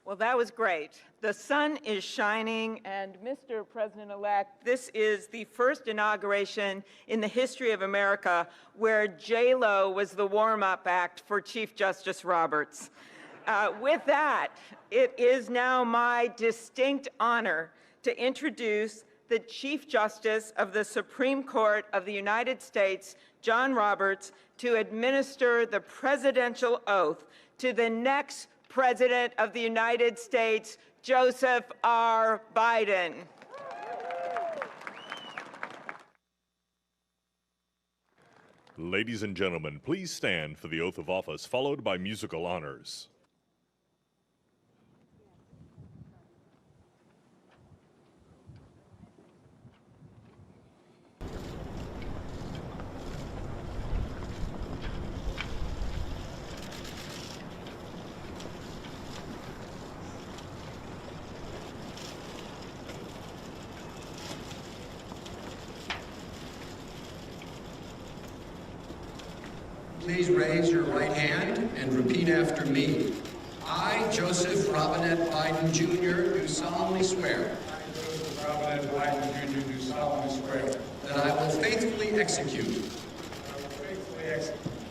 Well, that was great. The sun is shining, and Mr. President-elect, this is the first inauguration in the history of America where J.Lo was the warm-up act for Chief Justice Roberts. With that, it is now my distinct honor to introduce the Chief Justice of the Supreme Court of the United States, John Roberts, to administer the presidential oath to the next President of the United States, Joseph R. Biden. Ladies and gentlemen, please stand for the oath of office, followed by musical honors. Please raise your right hand and repeat after me. I, Joseph Robinette Biden Jr., do solemnly swear. I, Joseph Robinette Biden Jr., do solemnly swear. That I will faithfully execute.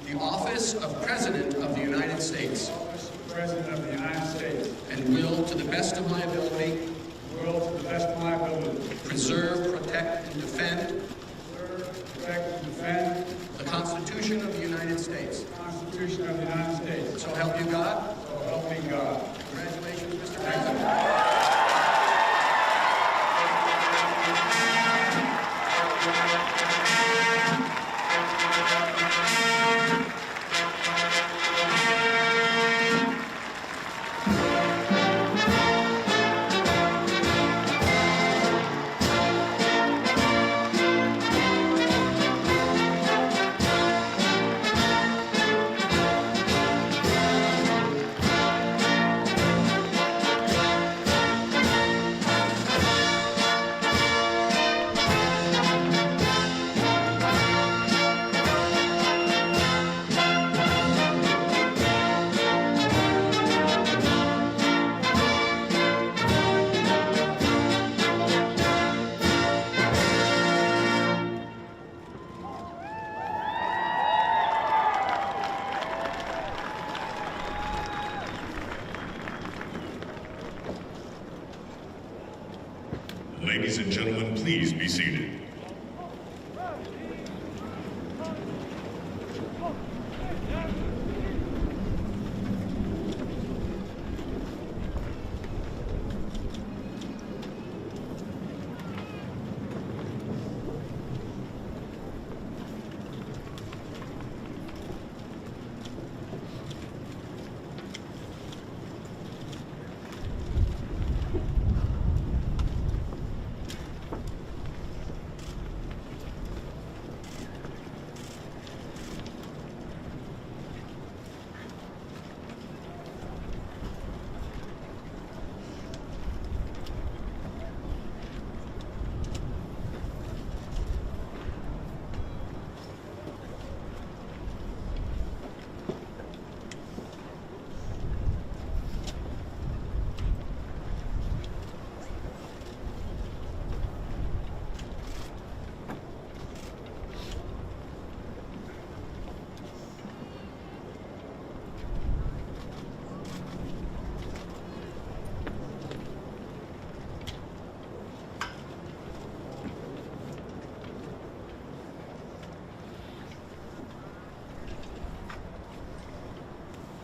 The office of President of the United States. The office of President of the United States. And will, to the best of my ability. Will, to the best of my ability. Preserve, protect, and defend. Preserve, protect, and defend. The Constitution of the United States. The Constitution of the United States. So help you God. So help me God. Congratulations, Mr. President. Ladies and gentlemen, please be seated.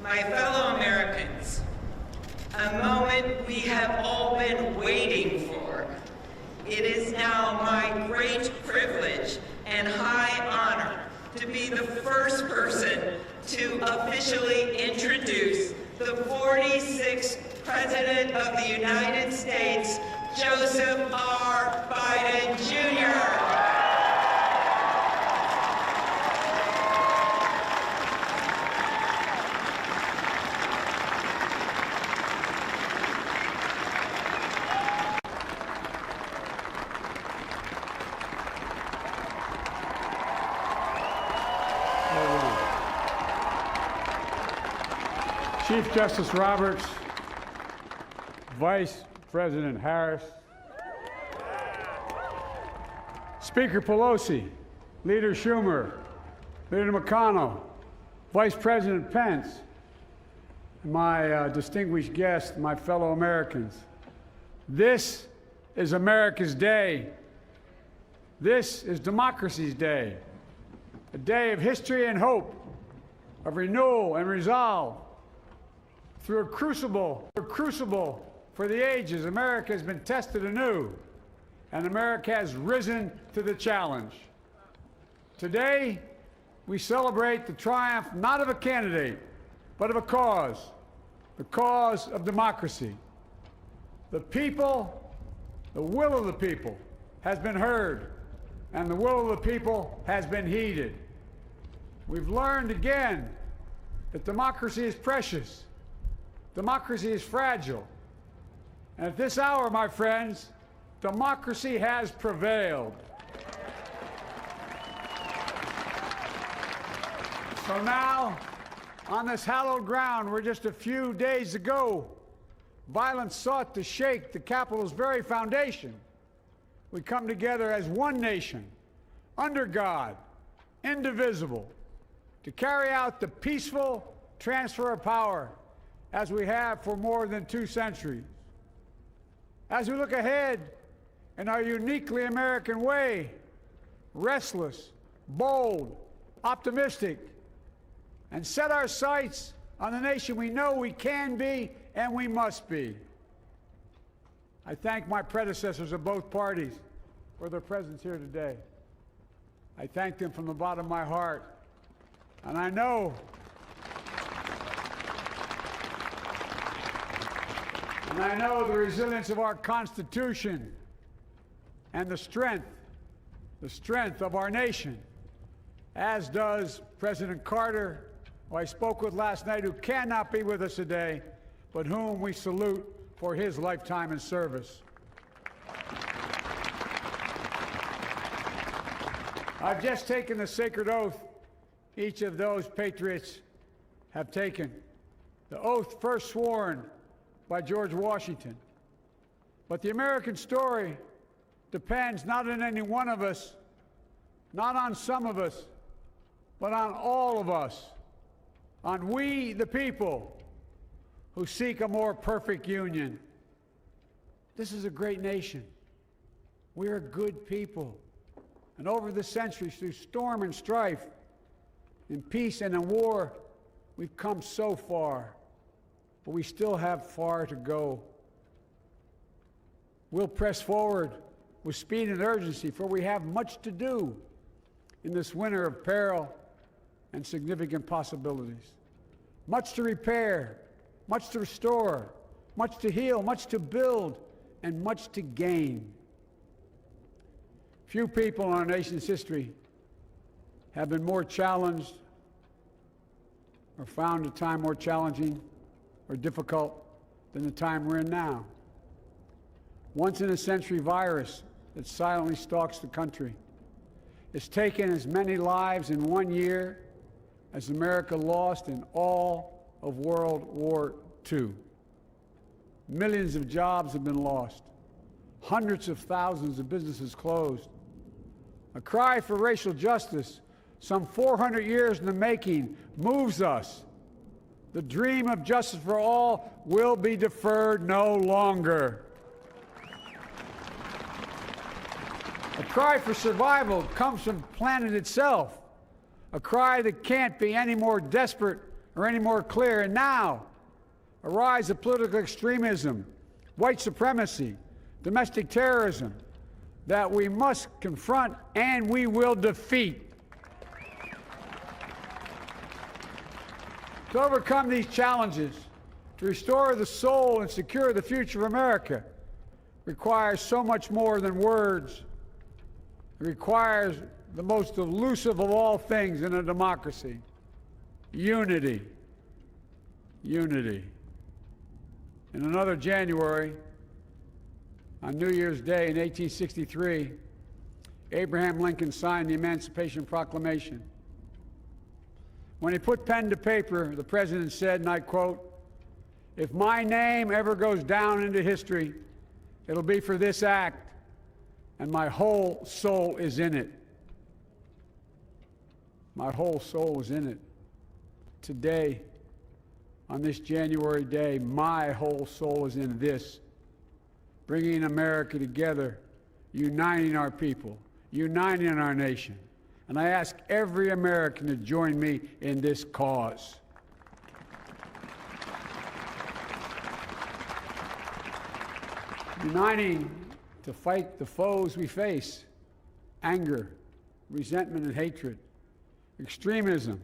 My fellow Americans, a moment we have all been waiting for. It is now my great privilege and high honor to be the first person to officially introduce the 46th President of the United States, Joseph R. Biden, Jr. Chief Justice Roberts, Vice President Harris, Speaker Pelosi, Leader Schumer, Leader McConnell, Vice President Pence, and my distinguished guests, my fellow Americans. This is America's day. This is democracy's day, a day of history and hope, of renewal and resolve. Through a crucible for the ages, America has been tested anew, and America has risen to the challenge. Today, we celebrate the triumph not of a candidate, but of a cause, the cause of democracy. The people, the will of the people has been heard, and the will of the people has been heeded. We've learned again that democracy is precious, democracy is fragile, and at this hour, my friends, democracy has prevailed. So now, on this hallowed ground where just a few days ago, violence sought to shake the Capitol's very foundation, we come together as one nation, under God, indivisible, to carry out the peaceful transfer of power as we have for more than 2 centuries. As we look ahead in our uniquely American way, restless, bold, optimistic, and set our sights on the nation we know we can be and we must be. I thank my predecessors of both parties for their presence here today. I thank them from the bottom of my heart. And I know the resilience of our Constitution and the strength of our nation, as does President Carter, who I spoke with last night, who cannot be with us today, but whom we salute for his lifetime in service. I've just taken the sacred oath each of those patriots have taken, the oath first sworn by George Washington. But the American story depends not on any one of us, not on some of us, but on all of us, on we, the people, who seek a more perfect union. This is a great nation. We're a good people. And over the centuries, through storm and strife, in peace and in war, we've come so far. But we still have far to go. We'll press forward with speed and urgency, for we have much to do in this winter of peril and significant possibilities. Much to repair, much to restore, much to heal, much to build, and much to gain. Few people in our nation's history have been more challenged or found a time more challenging or difficult than the time we're in now. Once-in-a-century virus that silently stalks the country. It's taken as many lives in 1 year as America lost in all of World War II. Millions of jobs have been lost. Hundreds of thousands of businesses closed. A cry for racial justice, some 400 years in the making, moves us. The dream of justice for all will be deferred no longer. A cry for survival comes from the planet itself, a cry that can't be any more desperate or any more clear. And now, a rise of political extremism, white supremacy, domestic terrorism, that we must confront and we will defeat. To overcome these challenges, to restore the soul and secure the future of America, requires so much more than words. It requires the most elusive of all things in a democracy: unity. Unity. In another January, on New Year's Day in 1863, Abraham Lincoln signed the Emancipation Proclamation. When he put pen to paper, the president said, and I quote, If my name ever goes down into history, it'll be for this act, and my whole soul is in it. My whole soul is in it. Today, on this January day, my whole soul is in this, bringing America together, uniting our people, uniting our nation. And I ask every American to join me in this cause. Uniting to fight the foes we face: anger, resentment and hatred, extremism,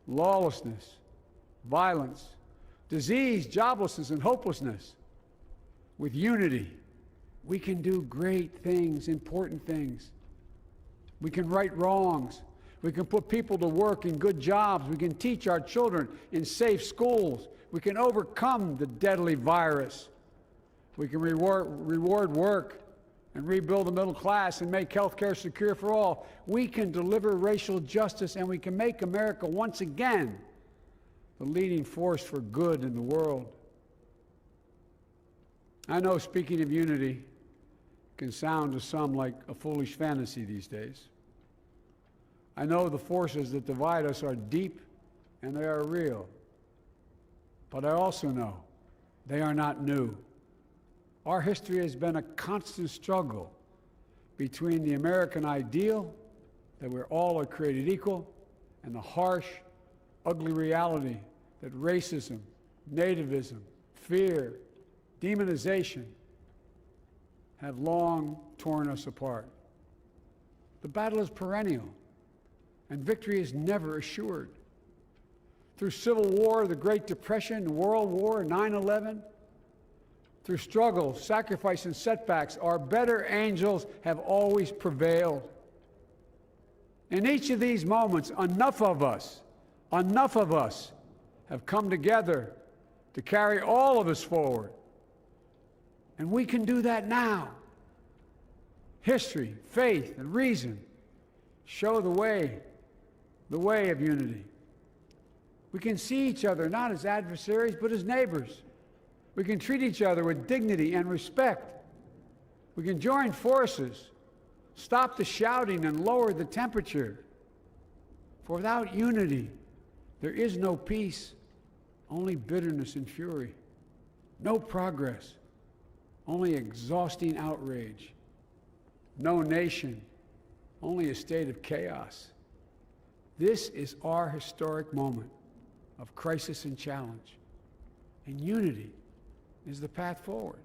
lawlessness, violence, disease, joblessness, and hopelessness. With unity, we can do great things, important things. We can right wrongs. We can put people to work in good jobs. We can teach our children in safe schools. We can overcome the deadly virus. We can reward work and rebuild the middle class and make health care secure for all. We can deliver racial justice, and we can make America once again the leading force for good in the world. I know speaking of unity can sound to some like a foolish fantasy these days. I know the forces that divide us are deep and they are real. But I also know they are not new. Our history has been a constant struggle between the American ideal that we're all created equal and the harsh, ugly reality that racism, nativism, fear, demonization have long torn us apart. The battle is perennial, and victory is never assured. Through Civil War, the Great Depression, World War, 9/11, through struggle, sacrifice, and setbacks, our better angels have always prevailed. In each of these moments, enough of us have come together to carry all of us forward. And we can do that now. History, faith, and reason show the way of unity. We can see each other not as adversaries, but as neighbors. We can treat each other with dignity and respect. We can join forces, stop the shouting, and lower the temperature. For without unity, there is no peace, only bitterness and fury. No progress, only exhausting outrage. No nation, only a state of chaos. This is our historic moment of crisis and challenge, and unity is the path forward.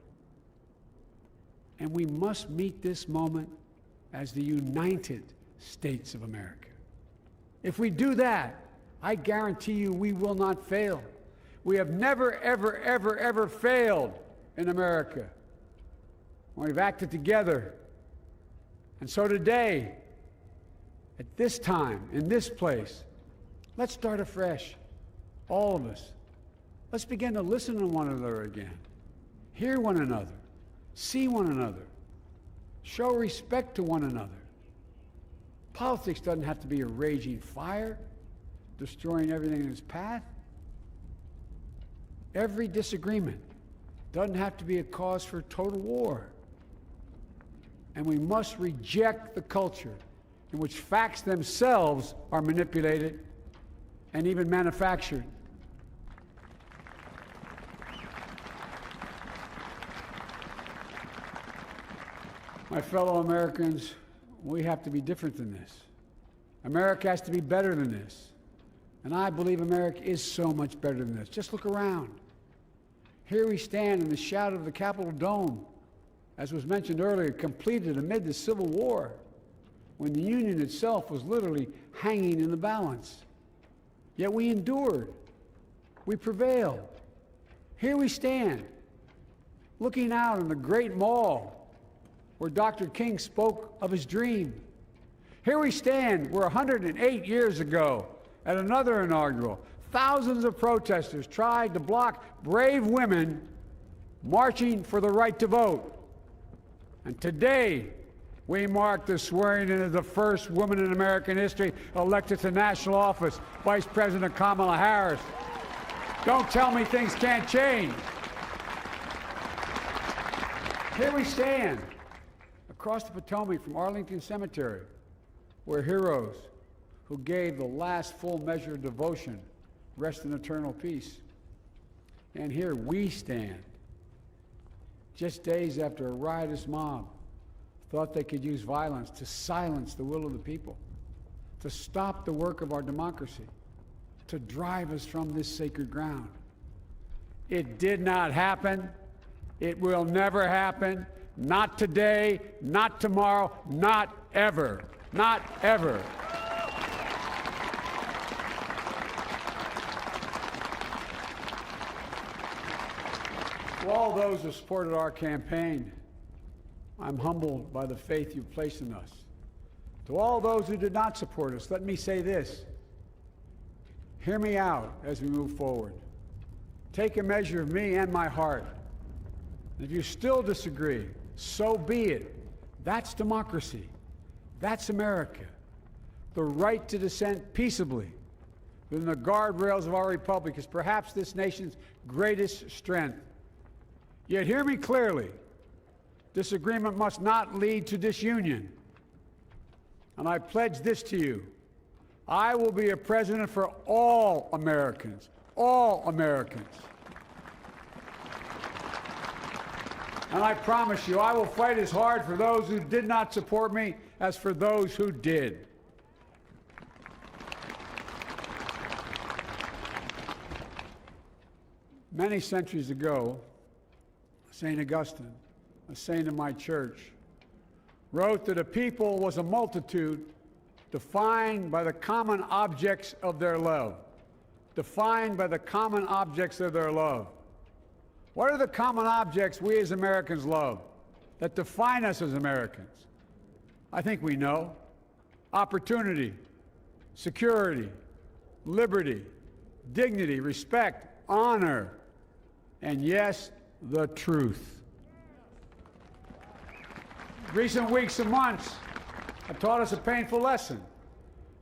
And we must meet this moment as the United States of America. If we do that, I guarantee you we will not fail. We have never, ever, ever, ever failed in America. We've acted together. And so today, at this time, in this place, let's start afresh, all of us. Let's begin to listen to one another again, hear one another, see one another, show respect to one another. Politics doesn't have to be a raging fire, destroying everything in its path. Every disagreement doesn't have to be a cause for total war. And we must reject the culture in which facts themselves are manipulated and even manufactured. My fellow Americans, we have to be different than this. America has to be better than this. And I believe America is so much better than this. Just look around. Here we stand in the shadow of the Capitol Dome, as was mentioned earlier, completed amid the Civil War, when the Union itself was literally hanging in the balance. Yet we endured. We prevailed. Here we stand, looking out on the great mall where Dr. King spoke of his dream. Here we stand where 108 years ago, at another inaugural, thousands of protesters tried to block brave women marching for the right to vote. And today, we mark the swearing in of the first woman in American history elected to national office, Vice President Kamala Harris. Don't tell me things can't change. Here we stand, across the Potomac from Arlington Cemetery, where heroes who gave the last full measure of devotion rest in eternal peace. And here we stand, just days after a riotous mob thought they could use violence to silence the will of the people, to stop the work of our democracy, to drive us from this sacred ground. It did not happen. It will never happen. Not today, not tomorrow, not ever. Not ever. To all those who supported our campaign, I'm humbled by the faith you've placed in us. To all those who did not support us, let me say this. Hear me out as we move forward. Take a measure of me and my heart. If you still disagree, so be it. That's democracy. That's America. The right to dissent peaceably within the guardrails of our republic is perhaps this nation's greatest strength. Yet hear me clearly. Disagreement must not lead to disunion. And I pledge this to you. I will be a president for all Americans. All Americans. And I promise you, I will fight as hard for those who did not support me as for those who did. Many centuries ago, St. Augustine, a saint of my church, wrote that a people was a multitude defined by the common objects of their love. Defined by the common objects of their love. What are the common objects we as Americans love that define us as Americans? I think we know. Opportunity, security, liberty, dignity, respect, honor, and yes, the truth. Recent weeks and months have taught us a painful lesson.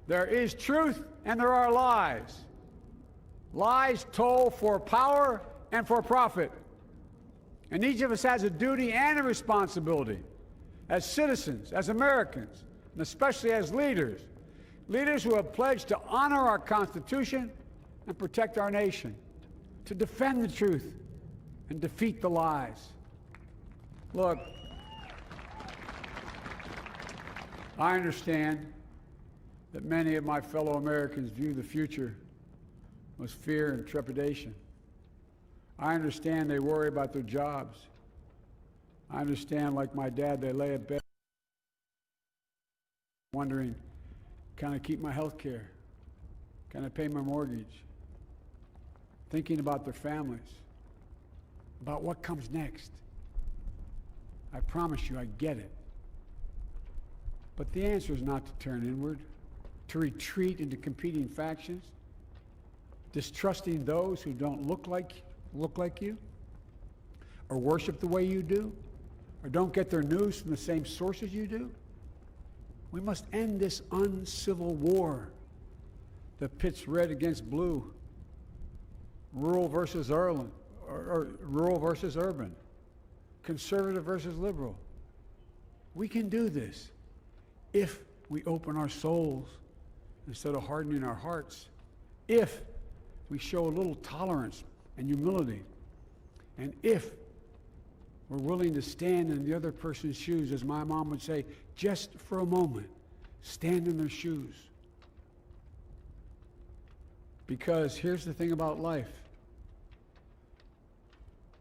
There is truth and there are lies. Lies told for power and for profit. And each of us has a duty and a responsibility as citizens, as Americans, and especially as leaders. Leaders who have pledged to honor our Constitution and protect our nation, to defend the truth and defeat the lies. Look, I understand that many of my fellow Americans view the future with fear and trepidation. I understand they worry about their jobs. I understand, like my dad, they lay at bed wondering, can I keep my health care? Can I pay my mortgage? Thinking about their families, about what comes next. I promise you, I get it. But the answer is not to turn inward, to retreat into competing factions, distrusting those who don't look like you, or worship the way you do, or don't get their news from the same sources you do. We must end this uncivil war that pits red against blue, rural versus urban, or rural versus urban, conservative versus liberal. We can do this if we open our souls instead of hardening our hearts, if we show a little tolerance and humility, and if we're willing to stand in the other person's shoes, as my mom would say, just for a moment, stand in their shoes. Because here's the thing about life.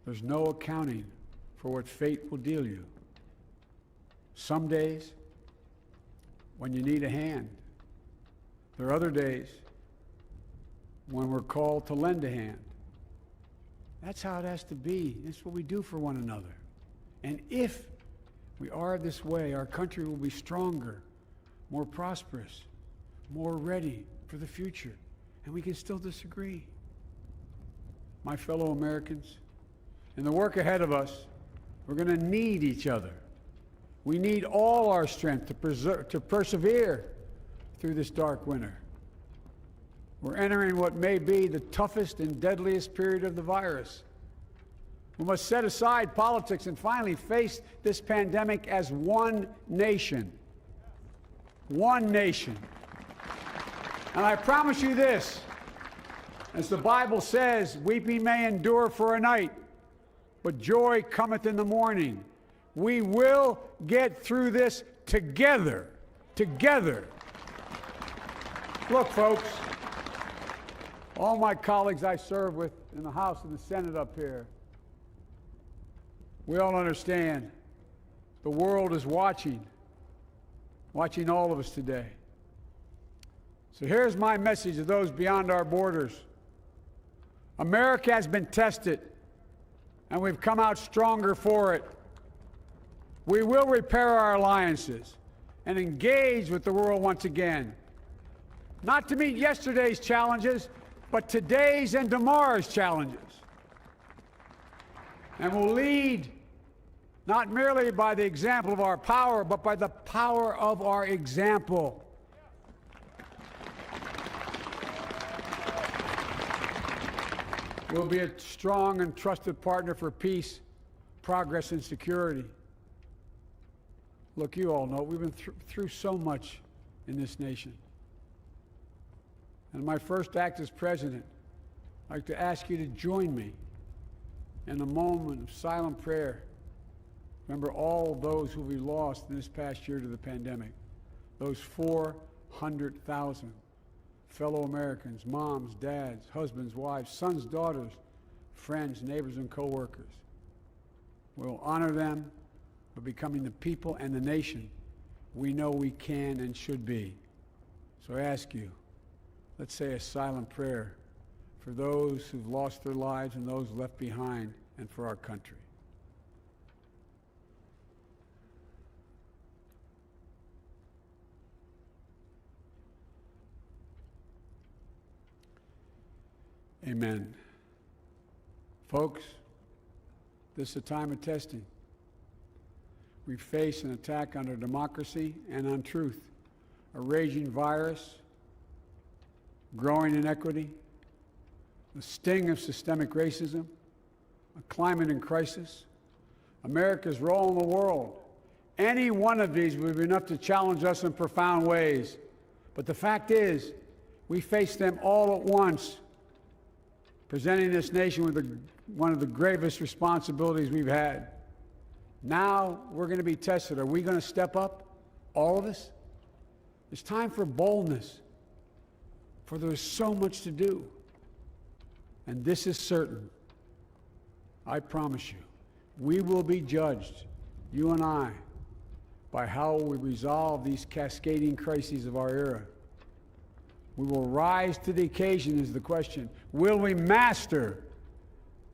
There's no accounting for what fate will deal you. Some days, when you need a hand. There are other days when we're called to lend a hand. That's how it has to be. That's what we do for one another. And if we are this way, our country will be stronger, more prosperous, more ready for the future. And we can still disagree. My fellow Americans, in the work ahead of us, we're going to need each other. We need all our strength to persevere through this dark winter. We're entering what may be the toughest and deadliest period of the virus. We must set aside politics and finally face this pandemic as one nation. One nation. And I promise you this, as the Bible says, weeping may endure for a night, but joy cometh in the morning. We will get through this together. Together. Look, folks, all my colleagues I serve with in the House and the Senate up here, we all understand the world is watching all of us today. So here's my message to those beyond our borders. America has been tested, and we've come out stronger for it. We will repair our alliances and engage with the world once again, not to meet yesterday's challenges, but today's and tomorrow's challenges. And we'll lead not merely by the example of our power, but by the power of our example. We'll be a strong and trusted partner for peace, progress, and security. Look, you all know we've been through so much in this nation. And my first act as president, I'd like to ask you to join me in a moment of silent prayer. Remember all those who we lost in this past year to the pandemic. Those 400,000 fellow Americans, moms, dads, husbands, wives, sons, daughters, friends, neighbors, and co-workers. We'll honor them by becoming the people and the nation we know we can and should be. So I ask you, let's say a silent prayer for those who've lost their lives and those left behind, and for our country. Amen. Folks, this is a time of testing. We face an attack on our democracy and on truth, a raging virus, growing inequity, the sting of systemic racism, a climate in crisis, America's role in the world. Any one of these would be enough to challenge us in profound ways. But the fact is, we face them all at once, presenting this nation with one of the gravest responsibilities we've had. Now we're going to be tested. Are we going to step up, all of us? It's time for boldness, for there's so much to do. And this is certain. I promise you, we will be judged, you and I, by how we resolve these cascading crises of our era. We will rise to the occasion is the question. Will we master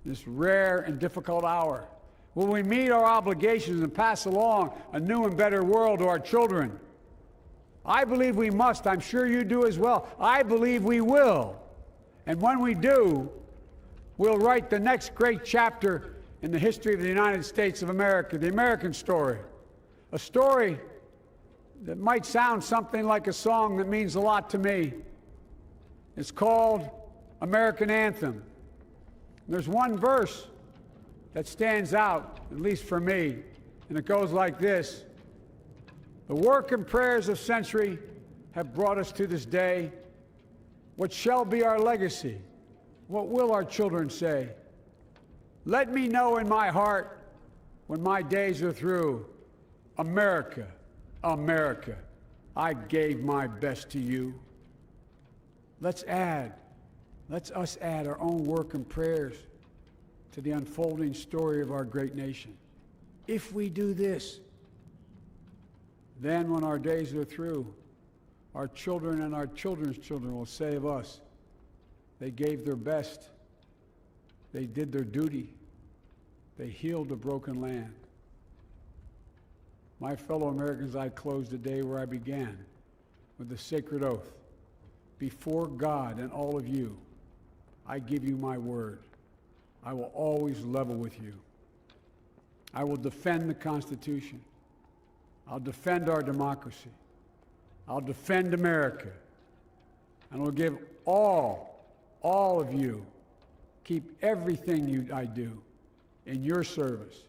this rare and difficult hour? Will we meet our obligations and pass along a new and better world to our children? I believe we must. I'm sure you do as well. I believe we will. And when we do, we'll write the next great chapter in the history of the United States of America, the American story. A story that might sound something like a song that means a lot to me. It's called American Anthem. And there's one verse that stands out, at least for me, and it goes like this. The work and prayers of century have brought us to this day. What shall be our legacy? What will our children say? Let me know in my heart when my days are through. America, America, I gave my best to you. Let's us add our own work and prayers to the unfolding story of our great nation. If we do this, then when our days are through, our children and our children's children will say of us, they gave their best, they did their duty, they healed a broken land. My fellow Americans, I close the day where I began, with the sacred oath. Before God and all of you, I give you my word. I will always level with you. I will defend the Constitution. I'll defend our democracy. I'll defend America. and will give all of you, keep everything I do in your service,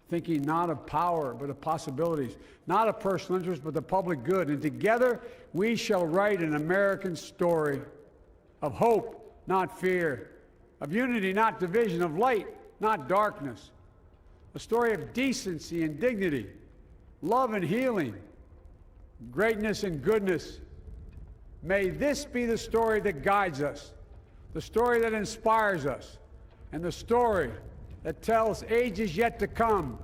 thinking not of power, but of possibilities, not of personal interest, but the public good. And together we shall write an American story of hope, not fear, of unity, not division, of light, not darkness, a story of decency and dignity, love and healing, greatness and goodness. May this be the story that guides us, the story that inspires us, and the story that tells ages yet to come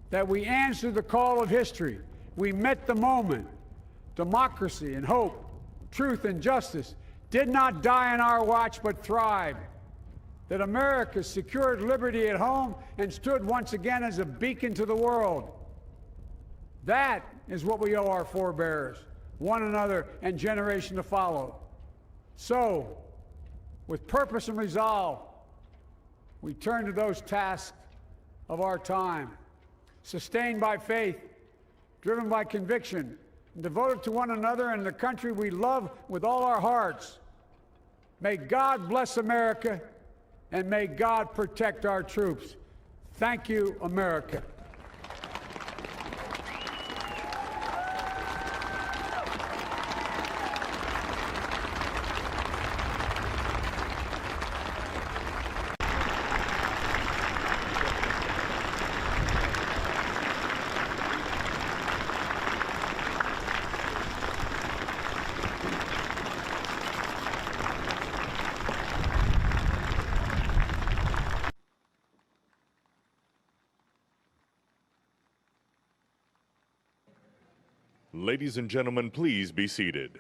that we answered the call of history. We met the moment. Democracy and hope, truth and justice did not die on our watch but thrived. That America secured liberty at home and stood once again as a beacon to the world. That is what we owe our forebears, one another, and generation to follow. So, with purpose and resolve, we turn to those tasks of our time, sustained by faith, driven by conviction, and devoted to one another and the country we love with all our hearts. May God bless America, and may God protect our troops. Thank you, America. Ladies and gentlemen, please be seated.